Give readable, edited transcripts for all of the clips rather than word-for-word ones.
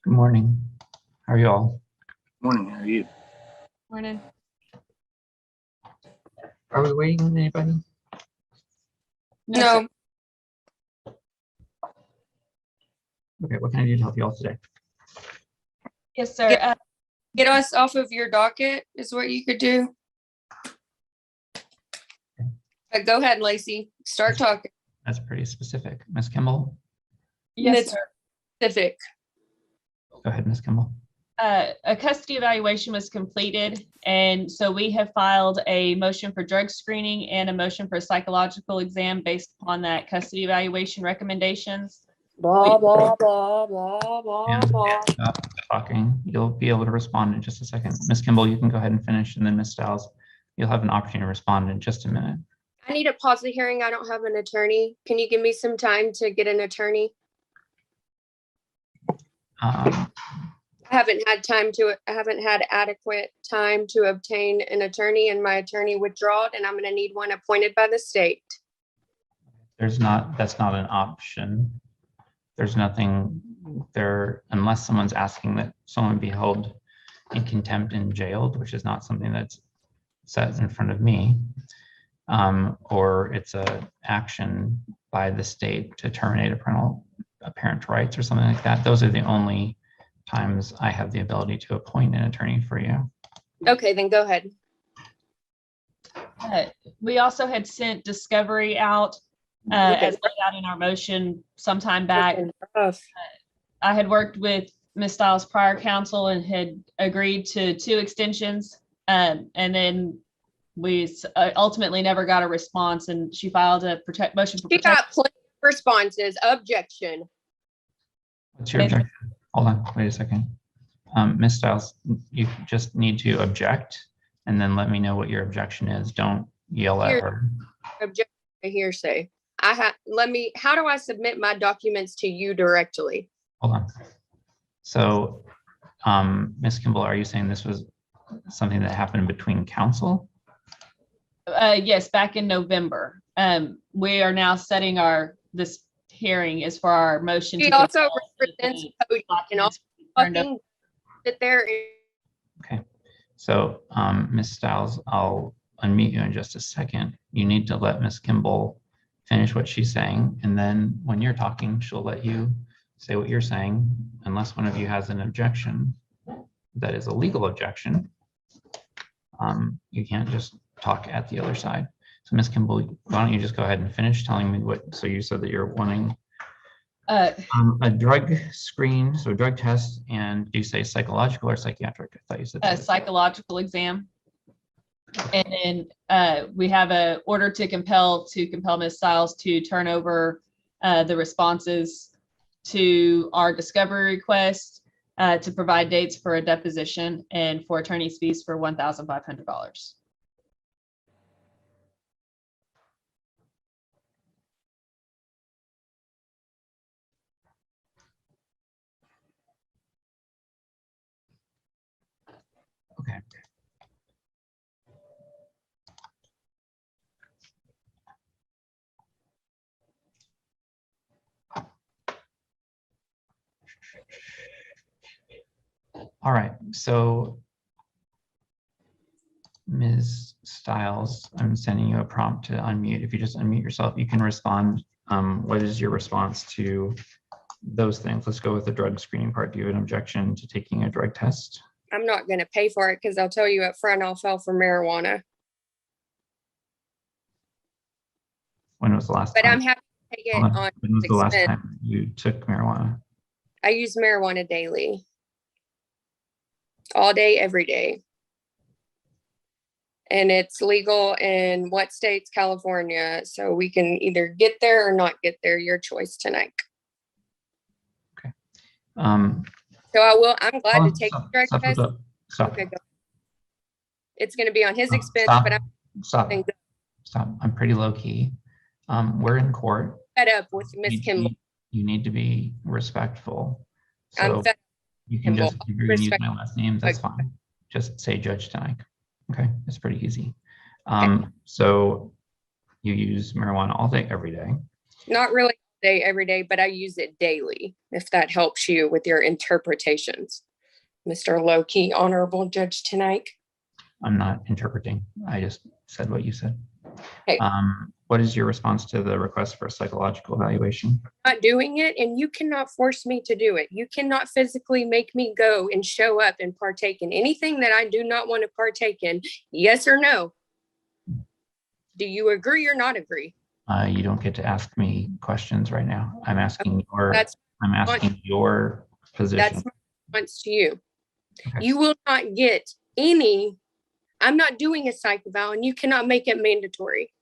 Good morning. How are you all? Morning, how are you? Morning. Are we waiting on anybody? No. Okay, what can I do to help you all today? Yes, sir. Get us off of your docket is what you could do. Go ahead, Lacey. Start talking. That's pretty specific. Ms. Kimball, Yes, sir. Specific. go ahead, Ms. Kimball. A custody evaluation was completed, and so we have filed a motion for drug screening and a motion for a psychological exam based upon that custody evaluation recommendations. Blah, blah, blah, blah, blah, And blah. stop talking. You'll be able to respond in just a second. Ms. Kimball, you can go ahead and finish, and then Ms. Stiles, you'll have an opportunity to respond in just a minute. I need to pause the hearing. I don't have an attorney. Can you give me some time to get an attorney? I haven't had adequate time to obtain an attorney, and my attorney withdrew, and I'm gonna need one appointed by the state. That's not an option. There's nothing there unless someone's asking that someone be held in contempt and jailed, which is not something that's set in front of me. Or it's a action by the state to terminate a parent's rights or something like that. Those are the only times I have the ability to appoint an attorney for you. Okay, then go ahead. We also had sent discovery out as laid out in our motion sometime back. I had worked with Ms. Stiles' prior counsel and had agreed to 2 extensions. And then we ultimately never got a response, and she filed a motion for She protection. got plenty of responses. Objection. What's your objection? Hold on, wait a second. Ms. Stiles, you just need to object and then let me know what your objection is. Don't yell at her. Objection to hearsay. How do I submit my documents to you directly? Hold on. So, Ms. Kimball, are you saying this was something that happened between counsel? Yes, back in November. We are now setting this hearing is for our motion. She to also compel represents the Cody and all documents turned up. fucking sit there. Okay. So, Ms. Stiles, I'll unmute you in just a second. You need to let Ms. Kimball finish what she's saying. And then when you're talking, she'll let you say what you're saying, unless one of you has an objection that is a legal objection. You can't just talk at the other side. So Ms. Kimball, why don't you just go ahead and finish telling me what, so you said that you're wanting a drug screen, so drug test, and do you say psychological or psychiatric? I thought you said A psychological exam. And then we have a order to compel Ms. Stiles to turn over the responses to our discovery request, to provide dates for a deposition and for attorney's fees for $1,500. Okay. All right, so Ms. Stiles, I'm sending you a prompt to unmute. If you just unmute yourself, you can respond. What is your response to those things? Let's go with the drug screening part. Do you have an objection to taking a drug test? I'm not going to pay for it because I'll tell you up front, I'll file for marijuana. When was the last But time? I'm happy to take it Hold on. on When was the last expense. time you took marijuana? I use marijuana daily. All day, every day. And it's legal in what states? California. So we can either get there or not get there. Your choice tonight. Okay. So I'm glad to take the drug test. Stop. Okay, go. It's going to be on his expense, Stop. but I'm Stop. I'm pretty low key. We're in court. fed up with Miss Kimball. You need to be respectful. I'm So fed up. you can just, if you're gonna use Respect. my last name, that's Okay. fine. Just say Judge Ten Eyck. Okay, it's pretty easy. Okay. So you use marijuana all day, every day. Not really day every day, but I use it daily, if that helps you with your interpretations. Mr. Low-Key Honorable Judge Ten Eyck. I'm not interpreting. I just said what you said. Okay. What is your response to the request for a psychological evaluation? Not doing it, and you cannot force me to do it. You cannot physically make me go and show up and partake in anything that I do not want to partake in. Yes or no? Do you agree or not agree? You don't get to ask me questions right now. I'm asking That's your position. That's my response to you. Okay. You will not get any. I'm not doing a psych eval, and you cannot make it mandatory.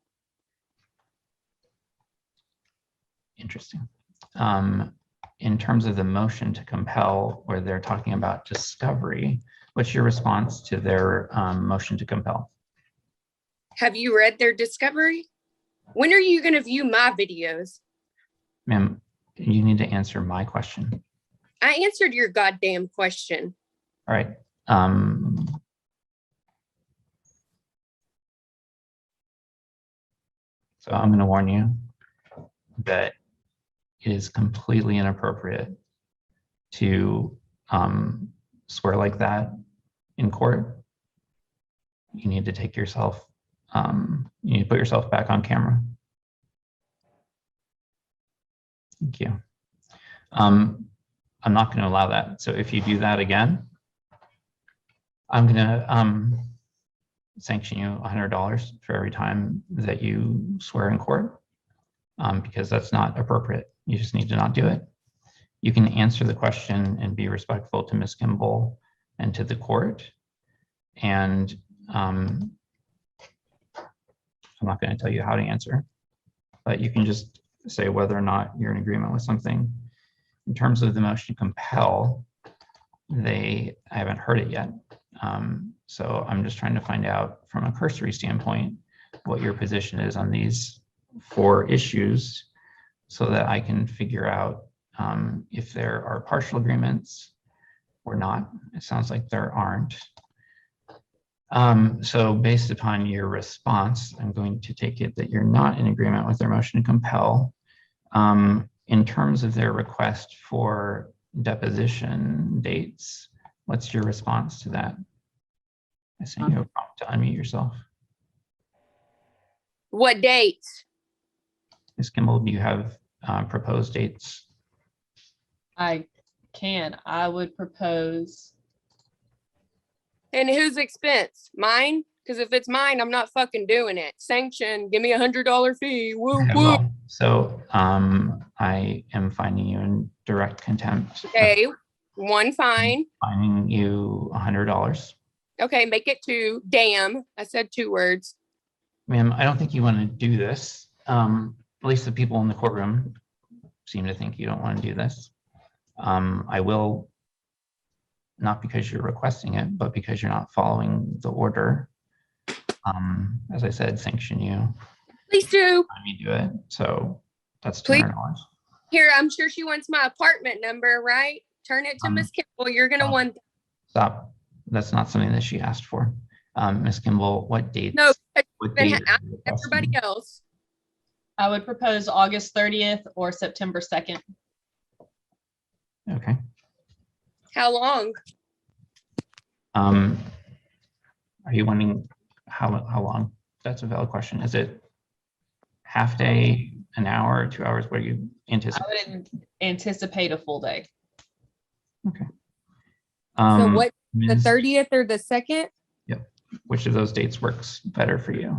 Interesting. In terms of the motion to compel, where they're talking about discovery, what's your response to their motion to compel? Have you read their discovery? When are you going to view my videos? Ma'am, you need to answer my question. I answered your goddamn question. All right. So I'm going to warn you that it is completely inappropriate to swear like that in court. You need to take yourself, you need to put yourself back on camera. Thank you. I'm not going to allow that. So if you do that again, I'm going to sanction you $100 for every time that you swear in court, because that's not appropriate. You just need to not do it. You can answer the question and be respectful to Ms. Kimball and to the court. And I'm not going to tell you how to answer, but you can just say whether or not you're in agreement with something. In terms of the motion to compel, I haven't heard it yet. So I'm just trying to find out from a cursory standpoint what your position is on these 4 issues so that I can figure out if there are partial agreements or not. It sounds like there aren't. So based upon your response, I'm going to take it that you're not in agreement with their motion to compel. In terms of their request for deposition dates, what's your response to that? I sent you a prompt to unmute yourself. What dates? Ms. Kimball, do you have proposed dates? I would propose, And whose expense? Mine? Because if it's mine, I'm not fucking doing it. Sanction, give me $100 fee. Woo Okay, woo. well, so I am finding you in direct contempt. Okay, 1 fine. Finding you $100. Okay, make it 2. Damn, I said 2 words. Ma'am, I don't think you want to do this. At least the people in the courtroom seem to think you don't want to do this. I will, not because you're requesting it, but because you're not following the order. As I said, sanction you. Please do. Let me do it. So that's Please. $200. Here, I'm sure she wants my apartment number, right? Turn it to Miss Kimball. You're going to want. Stop. That's not something that she asked for. Ms. Kimball, what dates? No, What then date are you everybody requesting? else. I would propose August 30th or September 2nd. Okay. How long? Are you wanting how long? That's a valid question. Is it half day, an hour, 2 hours? What do you I anticipate? would anticipate a full day. Okay. So what, the Ms. 30th or the 2nd? Which of those dates works better for you,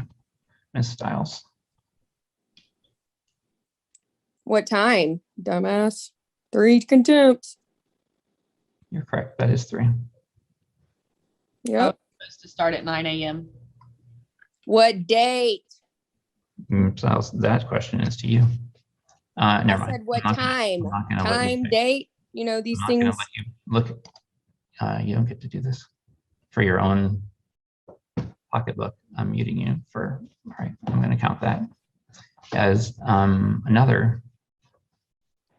Ms. Stiles? What time, dumbass? 3 contempts. You're correct. That is 3. Yep. Supposed to start at 9 a.m. What date? Stiles, that question is to you. Never I mind. said what I'm not gonna- time? I'm not gonna let you Time, pick. date, you know, these I'm not gonna things. let you look. You don't get to do this for your own pocketbook. I'm muting you for, all right, I'm going to count that as another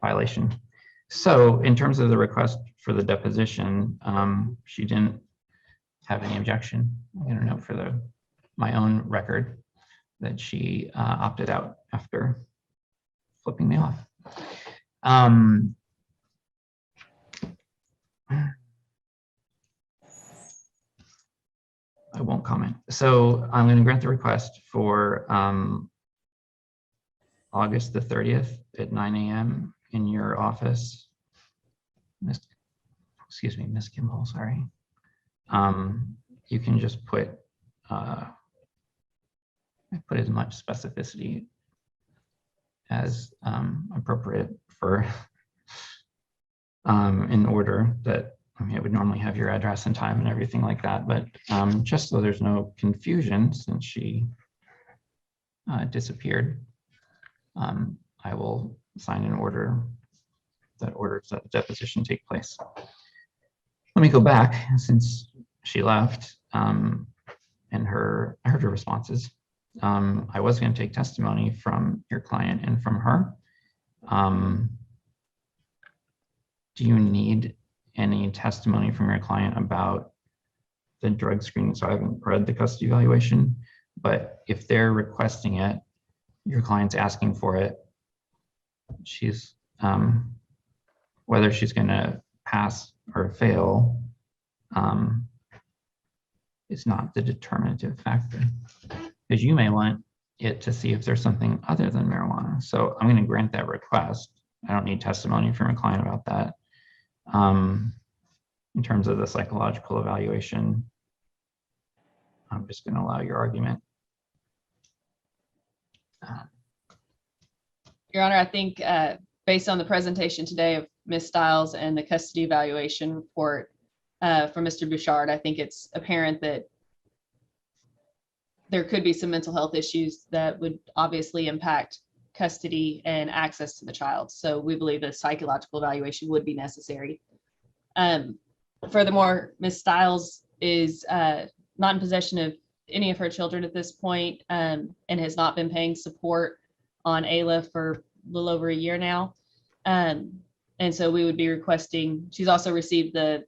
violation. So in terms of the request for the deposition, she didn't have any objection. I'm going to note for my own record that she opted out after flipping me off. I won't comment. So I'm going to grant the request for August the 30th at 9 a.m. in your office. Excuse me, Miss Kimball, sorry. You can just put as much specificity as appropriate for in order that, I mean, it would normally have your address and time and everything like that, but just so there's no confusion since she disappeared, I will sign an order that orders that the deposition take place. Let me go back since she left and I heard her responses. I was going to take testimony from your client and from her. Do you need any testimony from your client about the drug screening? So I haven't read the custody evaluation, but if they're requesting it, your client's asking for it, she's whether she's going to pass or fail is not the determinative factor, because you may want it to see if there's something other than marijuana. So I'm going to grant that request. I don't need testimony from a client about that. In terms of the psychological evaluation, I'm just going to allow your argument. Your Honor, I think based on the presentation today of Ms. Stiles and the custody evaluation report from Mr. Bouchard, I think it's apparent that there could be some mental health issues that would obviously impact custody and access to the child. So we believe a psychological evaluation would be necessary. Furthermore, Ms. Stiles is not in possession of any of her children at this point and has not been paying support on ALA for a little over a year now. And so we would be requesting, she's also received the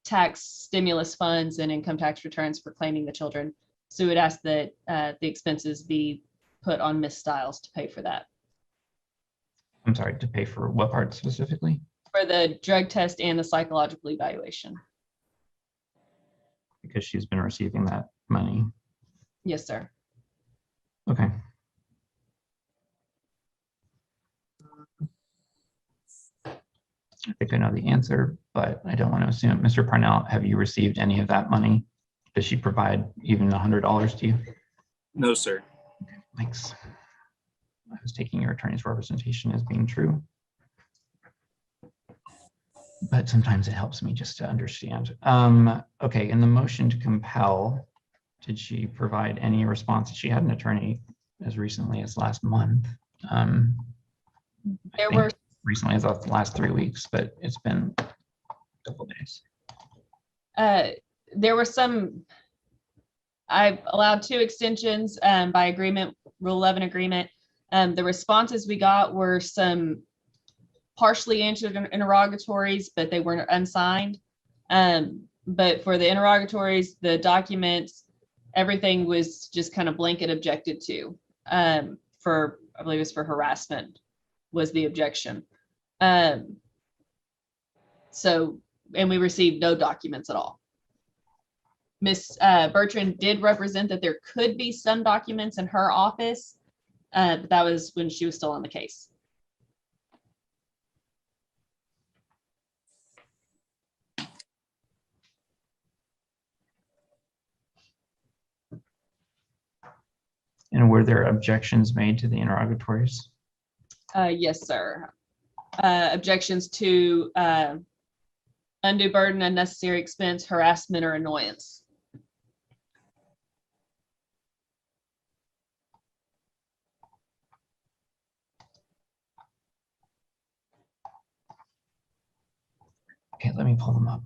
tax stimulus funds and income tax returns for claiming the children. So we would ask that the expenses be put on Ms. Stiles to pay for that. I'm sorry, to pay for what part specifically? For the drug test and the psychological evaluation. Because she's been receiving that money. Yes, sir. Okay. I think I know the answer, but I don't want to assume. Mr. Parnell, have you received any of that money? Does she provide even $100 to you? No, sir. Okay, thanks. I was taking your attorney's representation as being true, but sometimes it helps me just to understand. Okay, in the motion to compel, did she provide any response? She had an attorney as recently as last month. There were recently as of the last 3 weeks, but it's been a couple of days. there were some, I allowed 2 extensions by agreement, Rule 11 agreement. The responses we got were some partially answered interrogatories, but they weren't unsigned. But for the interrogatories, the documents, everything was just kind of blanket objected to. For, I believe it's for harassment was the objection. So, and we received no documents at all. Ms. Bertrand did represent that there could be some documents in her office, but that was when she was still on the case. And were there objections made to the interrogatories? Yes, sir. Objections to undue burden, unnecessary expense, harassment, or annoyance. Okay, let me pull them up.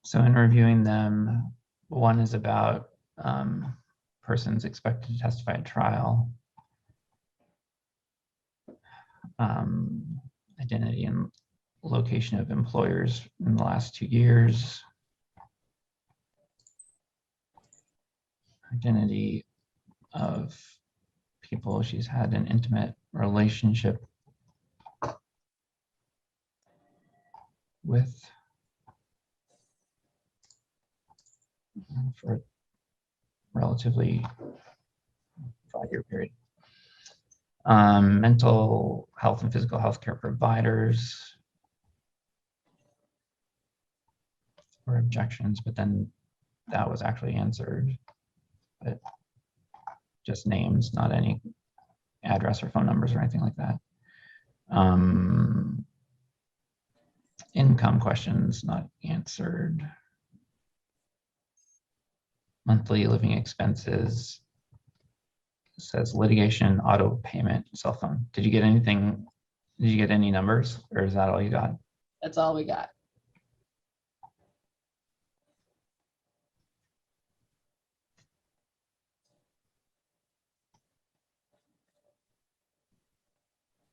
So in reviewing them, one is about persons expected to testify at trial, identity and location of employers in the last 2 years, identity of people she's had an intimate relationship with for a relatively 5-year period. Mental health and physical health care providers or objections, but then that was actually answered, but just names, not any address or phone numbers or anything like that. Income questions not answered. Monthly living expenses. It says litigation, auto payment, cell phone. Did you get anything? Did you get any numbers, or is that all you got? That's all we got.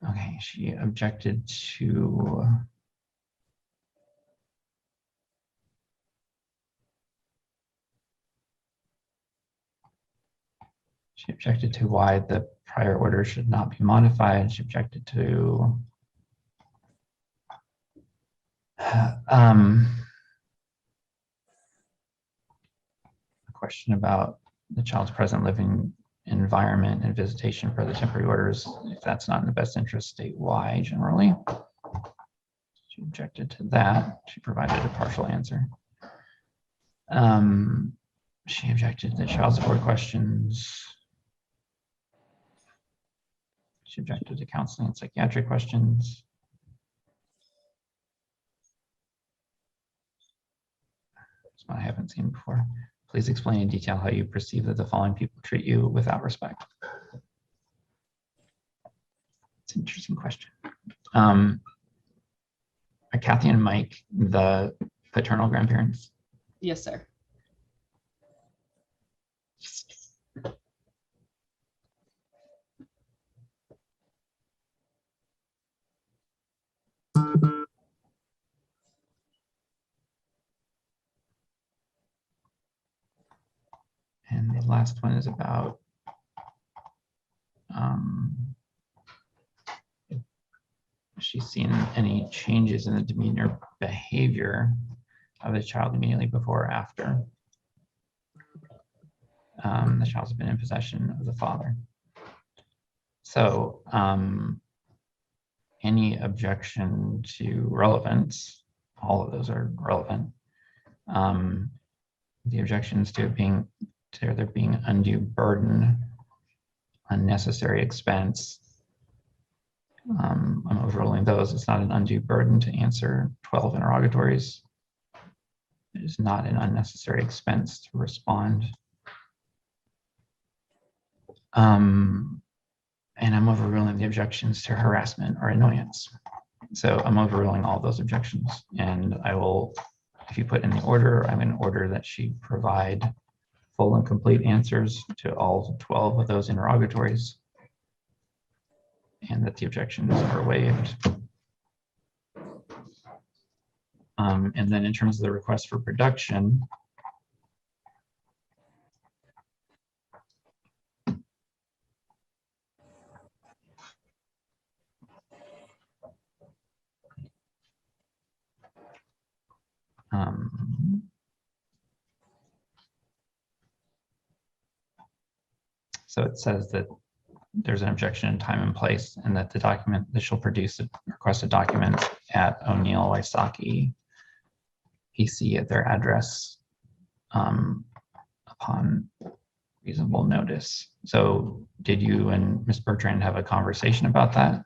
Okay, she objected to why the prior order should not be modified. She objected to a question about the child's present living environment and visitation for the temporary orders, if that's not in the best interest, state why generally. She objected to that. She provided a partial answer. She objected to child support questions. She objected to counseling and psychiatric questions. That's one I haven't seen before. Please explain in detail how you perceive that the following people treat you without respect. It's an interesting question. Are Kathy and Mike the paternal grandparents? Yes, sir. And the last one is about if she's seen any changes in the demeanor behavior of the child immediately before or after the child's been in possession of the father. So any objection to relevance, all of those are relevant. The objections to there being undue burden, unnecessary expense. I'm overruling those. It's not an undue burden to answer 12 interrogatories. It is not an unnecessary expense to respond. And I'm overruling the objections to harassment or annoyance. So I'm overruling all those objections, and I will, if you put in the order, I'm going to order that she provide full and complete answers to all 12 of those interrogatories, and that the objections are waived. And then in terms of the request for production, so it says that there's an objection in time and place, and that the document that she'll produce the requested documents at O'Neill Wysocki PC at their address upon reasonable notice. So did you and Ms. Bertrand have a conversation about that?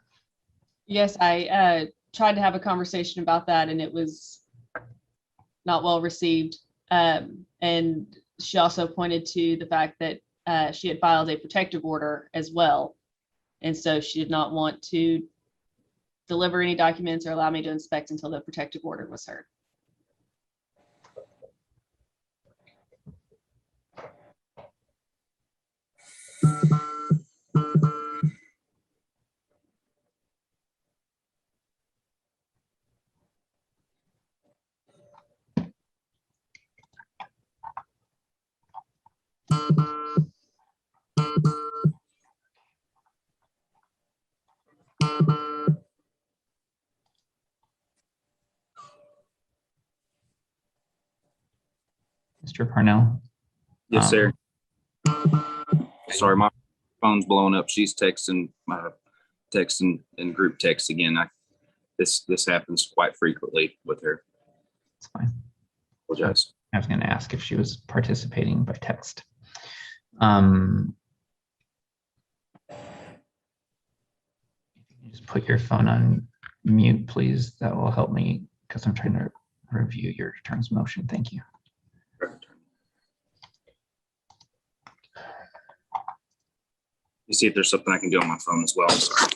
Yes, I tried to have a conversation about that, and it was not well received. And she also pointed to the fact that she had filed a protective order as well. And so she did not want to deliver any documents or allow me to inspect until the protective order was heard. Mr. Parnell? Yes, sir. Um, Sorry, my phone's blowing up. She's texting in group text again. This happens quite frequently with her. It's fine. Apologize. I was going to ask if she was participating by text. If you can just put your phone on mute, please. That will help me because I'm trying to review your terms of motion. Thank you. You see if there's something I can do on my phone as well. Sorry.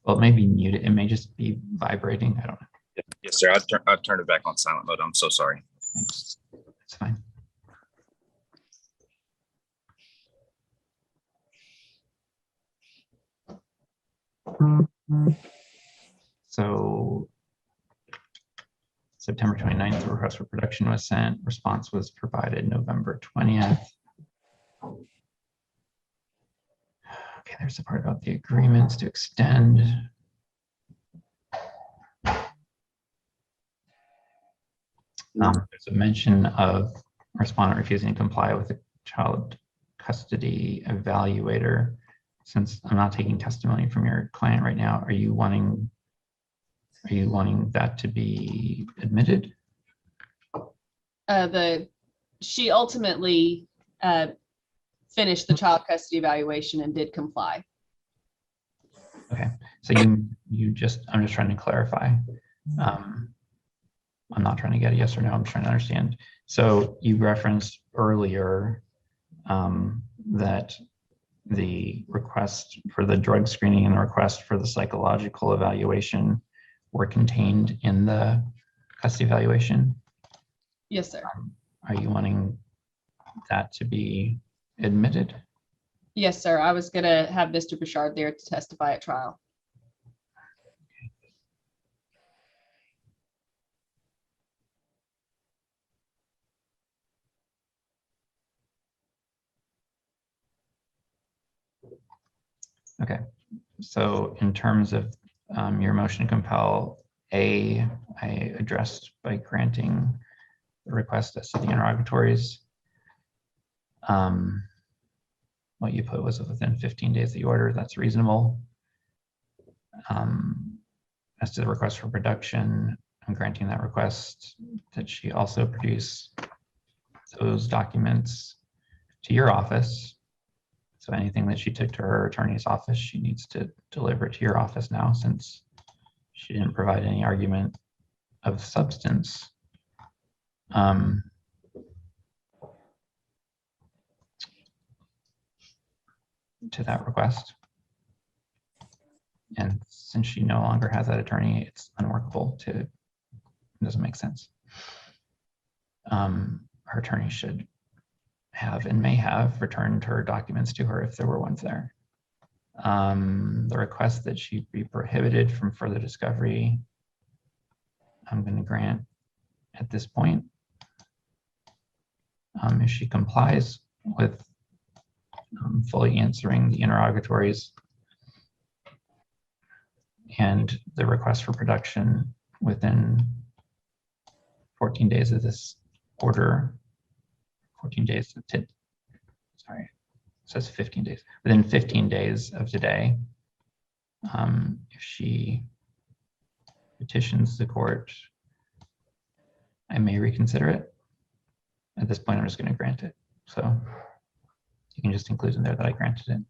Well, it may be muted. It may just be vibrating. I don't know. Yes, sir. I'd turn it back on silent mode. I'm so sorry. Thanks. It's fine. So September 29th, the request for production was sent. Response was provided November 20th. Okay, there's the part about the agreements to extend. There's a mention of respondent refusing to comply with the child custody evaluator. Since I'm not taking testimony from your client right now, are you wanting that to be admitted? She ultimately finished the child custody evaluation and did comply. Okay, so you just, I'm just trying to clarify. I'm not trying to get a yes or no, I'm trying to understand. So you referenced earlier that the request for the drug screening and the request for the psychological evaluation were contained in the custody evaluation. Yes, sir. Are you wanting that to be admitted? Yes, sir. I was going to have Mr. Bouchard there to testify at trial. Okay, so in terms of your motion to compel, I addressed by granting the request as to the interrogatories. What you put was within 15 days of the order, that's reasonable. As to the request for production, I'm granting that request that she also produce those documents to your office. So anything that she took to her attorney's office, she needs to deliver it to your office now, since she didn't provide any argument of substance. To that request. And since she no longer has that attorney, it's unworkable to, it doesn't make sense. Her attorney should have and may have returned her documents to her if there were ones there. The request that she be prohibited from further discovery, I'm going to grant at this point. If she complies with fully answering the interrogatories and the request for production within 14 days of this order, 14 days, sorry, it says 15 days, within 15 days of today, if she petitions the court, I may reconsider it. At this point, I'm just going to grant it. So you can just include in there that I granted it.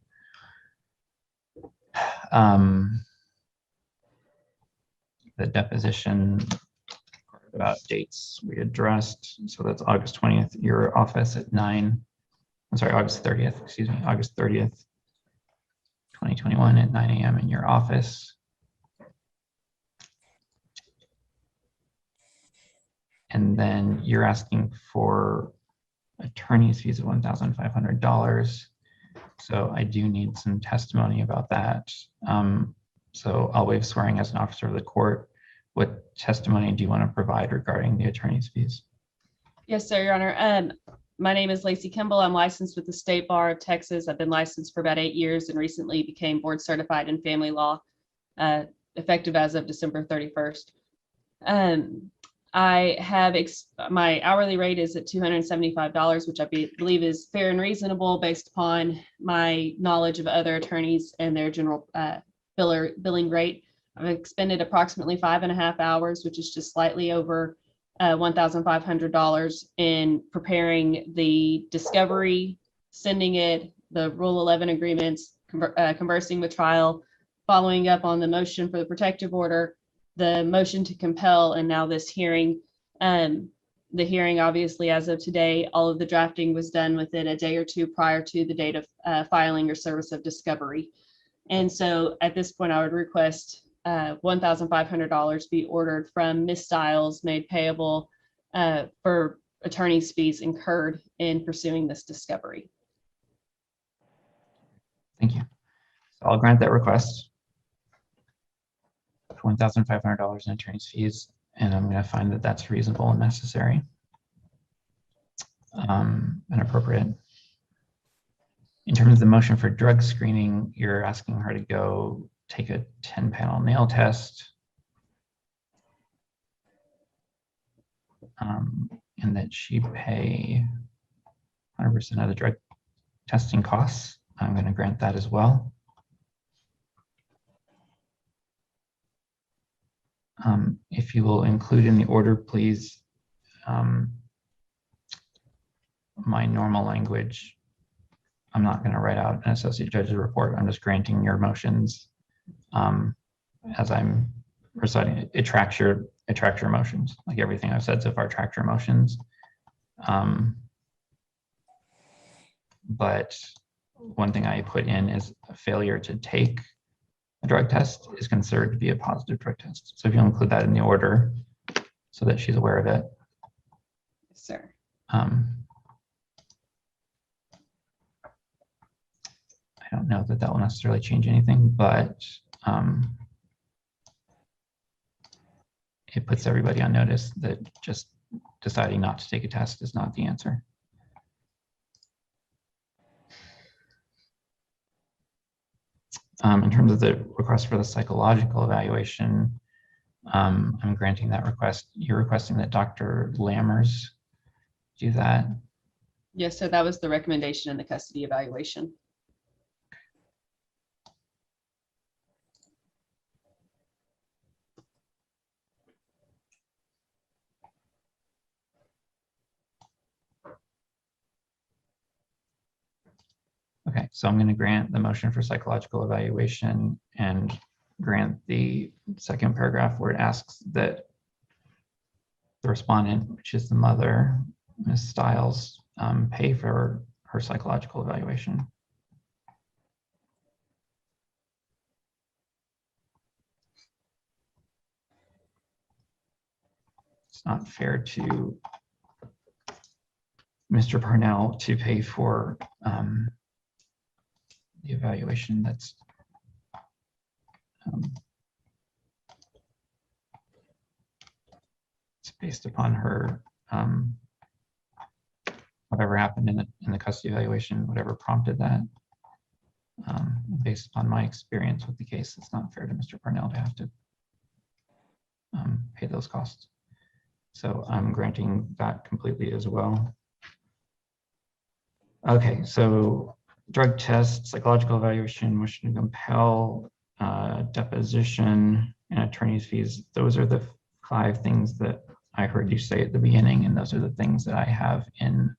The deposition about dates we addressed. So that's August 20th, your office at 9. I'm sorry, August 30th, excuse me, August 30th, 2021 at 9 a.m. in your office. And then you're asking for attorney's fees of $1,500. So I do need some testimony about that. So I'll waive swearing as an officer of the court. What testimony do you want to provide regarding the attorney's fees? Yes, sir, Your Honor. My name is Lacey Kimball. I'm licensed with the State Bar of Texas. I've been licensed for about 8 years and recently became board certified in family law, effective as of December 31st. I have my hourly rate is at $275, which I believe is fair and reasonable based upon my knowledge of other attorneys and their general billing rate. I've expended approximately 5.5 hours, which is just slightly over $1,500 in preparing the discovery, sending it, the Rule 11 agreements, conversing with trial, following up on the motion for the protective order, the motion to compel, and now this hearing. The hearing, obviously, as of today, all of the drafting was done within a day or two prior to the date of filing or service of discovery. And so at this point, I would request $1,500 be ordered from Ms. Stiles, made payable for attorney's fees incurred in pursuing this discovery. Thank you. So I'll grant that request. $1,500 in attorney's fees, and I'm going to find that that's reasonable and necessary and appropriate. In terms of the motion for drug screening, you're asking her to go take a 10-panel nail test, and that she pay 100% of the drug testing costs. I'm going to grant that as well. If you will include in the order, please, my normal language. I'm not going to write out an associate judge's report. I'm just granting your motions as I'm reciting. It tracks your motions. Like everything I've said so far tracks your motions. But one thing I put in is a failure to take a drug test is considered to be a positive drug test. So if you'll include that in the order so that she's aware of it. Yes, sir. I don't know that that will necessarily change anything, but it puts everybody on notice that just deciding not to take a test is not the answer. In terms of the request for the psychological evaluation, I'm granting that request. You're requesting that Dr. Lammers do that. Yes, sir. That was the recommendation in the custody evaluation. Okay, so I'm going to grant the motion for psychological evaluation and grant the second paragraph where it asks that the respondent, which is the mother, Ms. Stiles, pay for her psychological evaluation. It's not fair to Mr. Parnell to pay for the evaluation that's it's based upon her whatever happened in the custody evaluation, whatever prompted that. Based upon my experience with the case, it's not fair to Mr. Parnell to have to pay those costs. So I'm granting that completely as well. Okay, so drug test, psychological evaluation, motion to compel, deposition, and attorney's fees. Those are the 5 things that I heard you say at the beginning, and those are the things that I have in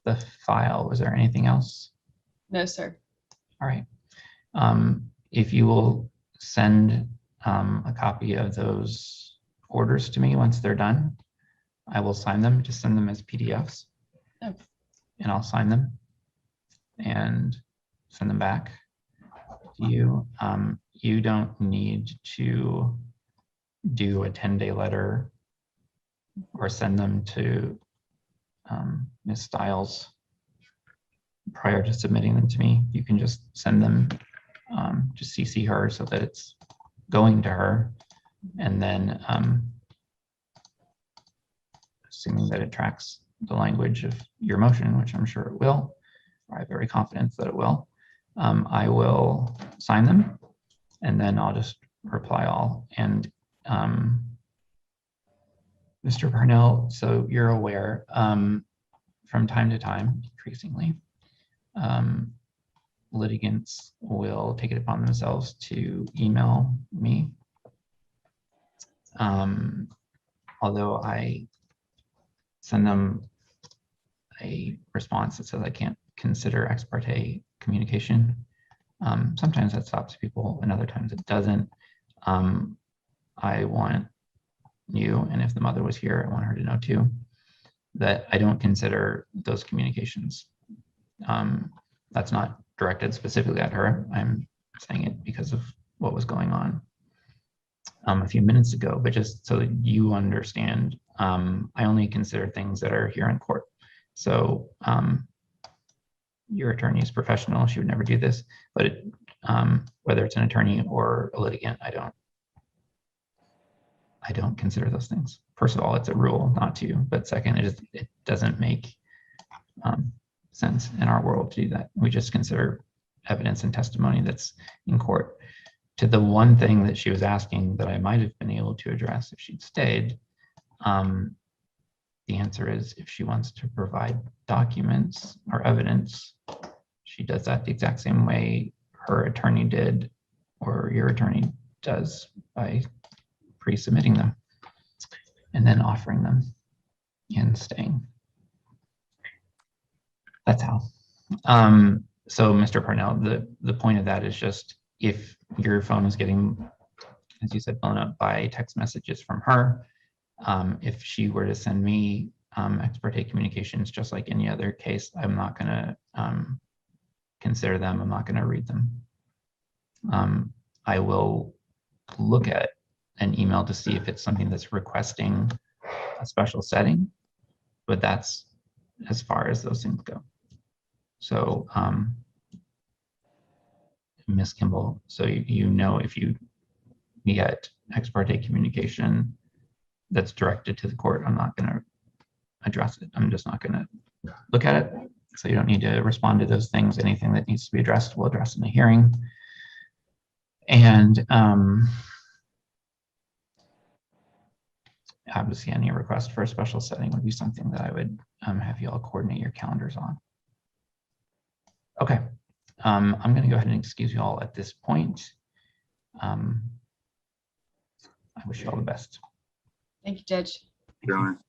the file. Was there anything else? No, sir. All right. If you will send a copy of those orders to me once they're done, I will sign them. Just send them as PDFs, Oh. and I'll sign them and send them back to you. You don't need to do a 10-day letter or send them to Ms. Stiles prior to submitting them to me. You can just send them, just CC her so that it's going to her, and then assuming that it tracks the language of your motion, which I'm sure it will, or I have every confidence that it will, I will sign them, and then I'll just reply all. And Mr. Parnell, so you're aware, from time to time, increasingly, litigants will take it upon themselves to email me. Although I send them a response that says I can't consider ex parte communication. Sometimes that stops people and other times it doesn't. I want you, and if the mother was here, I want her to know too, that I don't consider those communications. That's not directed specifically at her. I'm saying it because of what was going on a few minutes ago, but just so that you understand, I only consider things that are here in court. So your attorney is professional. She would never do this, but whether it's an attorney or a litigant, I don't consider those things. First of all, it's a rule not to, but second, it doesn't make sense in our world to do that. We just consider evidence and testimony that's in court. To the one thing that she was asking that I might have been able to address if she'd stayed, the answer is if she wants to provide documents or evidence, she does that the exact same way her attorney did or your attorney does by pre-submitting them and then offering them and staying. That's how. So Mr. Parnell, the point of that is just if your phone is getting, as you said, blown up by text messages from her, if she were to send me ex parte communications, just like any other case, I'm not going to consider them. I'm not going to read them. I will look at an email to see if it's something that's requesting a special setting, but that's as far as those things go. So, Ms. Kimball, so you know if you get ex parte communication that's directed to the court, I'm not going to address it. I'm just not going to look at it. So you don't need to respond to those things. Anything that needs to be addressed, we'll address in the hearing. And obviously any request for a special setting would be something that I would have you all coordinate your calendars on. Okay, I'm going to go ahead and excuse you all at this point. I wish you all the best. Thank you, Judge. Your Honor.